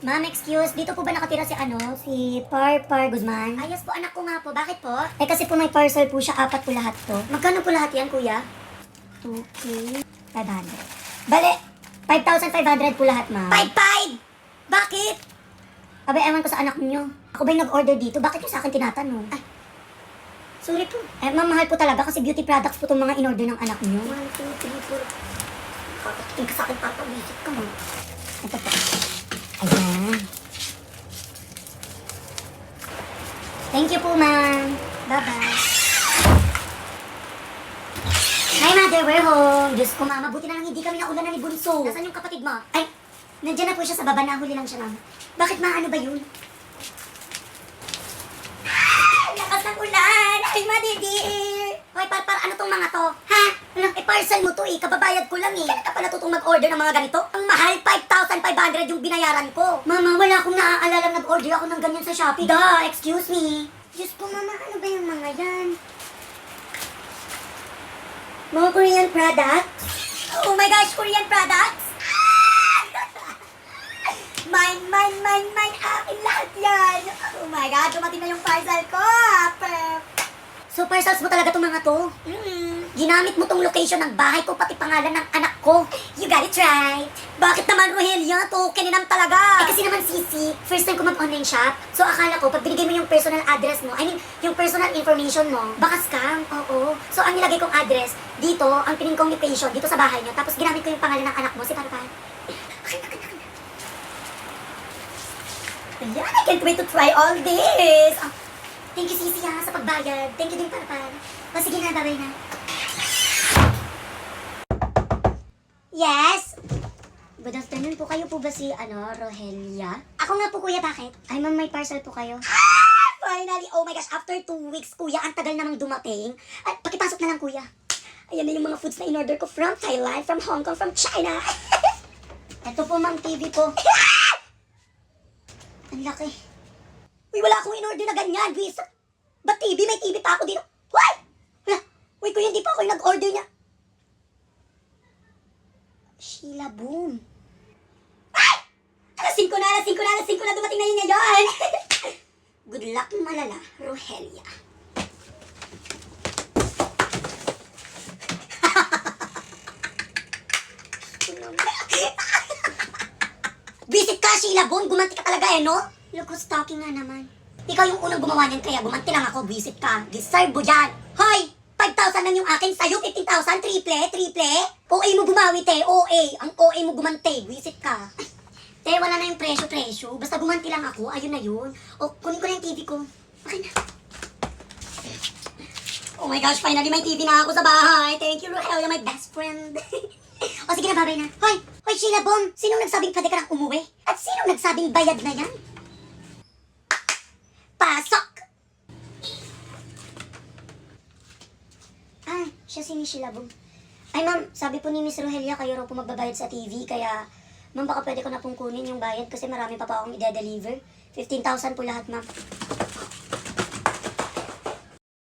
Ma'am, excuse, dito po ba nakatira si Par Guzman? Ay, yes po, anak ko nga po. Bakit po? Eh, kasi po may parcel po siya, 4 po lahat to. Magkano po lahat yan, kuya? 2K, 500. Bale, 5,500 po lahat, ma'am. 5,500! Bakit? Abay, ewan ko sa anak niyo. Ako ba yung nag-order dito? Bakit yung sa akin tinatanong? Ay, sorry po. Eh, ma'am, mahal po talaga kasi beauty products po itong mga in-order ng anak niyo. 1, 2, 3, 4. Kakatingin ka sa akin, papawisit ka mo. Ito po. Ayan. Thank you po, ma'am. Bye-bye. Hi, mother. We're home. Diyos ko, mama. Buti na lang hindi kami naulanan ni Bunso. Nasaan yung kapatid mo? Ay, nandiyan na po siya sa baba. Nahuli lang siya, ma'am. Bakit, ma? Ano ba yun? Lakas ng ulan! Ay, madidir! Hoy, Par, ano tong mga to? Ha? Alam, parcel mo to eh. Kababayad ko lang eh. Kaya ka pala tutong mag-order ng mga ganito? Ang mahal, 5,500 yung binayaran ko. Mama, wala akong naaalala nag-order ako ng ganyan sa Shopee. Excuse me. Diyos ko, mama, ano ba yung mga yan? Mga Korean products? Oh my gosh, Korean products? Mine, akin lahat yan. Oh my God, dumating na yung parcel ko. So, parcels mo talaga itong mga to? Ginamit mo tong location ng bahay ko, pati pangalan ng anak ko. You got it right. Bakit naman, Rogelia? Tokeninam talaga. Eh, kasi naman, Sisi, first time ko mag-online shop. So, akala ko, pag binigay mo yung personal address mo, yung personal information mo, baka scam. Oo. So, ang nilagay kong address, dito, ang pining kong location, dito sa bahay niyo. Tapos, ginamit ko yung pangalan ng anak mo, si Parpar. Ayan, I can't wait to try all this. Oh, thank you, Sisi, ha, sa pagbayad. Thank you din, Parpar. O, sige na, babay na. Yes? Good afternoon po. Kayo po ba si, Rogelia? Ako nga po, kuya. Bakit? Ay, ma'am, may parcel po kayo. Finally! Oh my gosh, after 2 weeks, kuya, ang tagal namang dumating. Ay, pakipasok na lang, kuya. Ayan na yung mga foods na in-order ko from Thailand, from Hong Kong, from China. Ito po, ma'am, TV po. Ang laki. Uy, wala akong in-order na ganyan, Luis. Ba't TV? May TV pa ako dito. Uy! Wala. Uy, kuya, hindi pa ako yung nag-order niya. Sheila Boom. Ay! Alasing ko na dumating na yun ngayon. Good luck, malala, Rogelia. Visit ka, Sheila Boom. Gumanti ka talaga no? Look who's talking nga naman. Ikaw yung unang gumawa niyan, kaya gumanti lang ako. Visit ka. Deserve mo dyan. Hoy! 5,000 lang yung akin sa'yo. 15,000. Triple. OA mo bumawi, te. OA. Ang OA mo gumanti. Visit ka. Te, wala na yung presyo. Basta gumanti lang ako. Ayun na yun. O, kunin ko na yung TV ko. Okay na. Oh my gosh, finally may TV na ako sa bahay. Thank you, Rogelia, my best friend. O sige na, babay na. Hoy, Sheila Boom, sinong nagsabing pwede ka nang umuwi? At sinong nagsabing bayad na yan? Pasok! Ah, siya si Miss Sheila Boom. Ay ma'am, sabi po ni Miss Rogelia kayo raw po magbabayad sa TV, kaya ma'am baka pwede ko na pong kunin yung bayad kasi marami pa akong i-deliver. 15,000 po lahat, ma'am.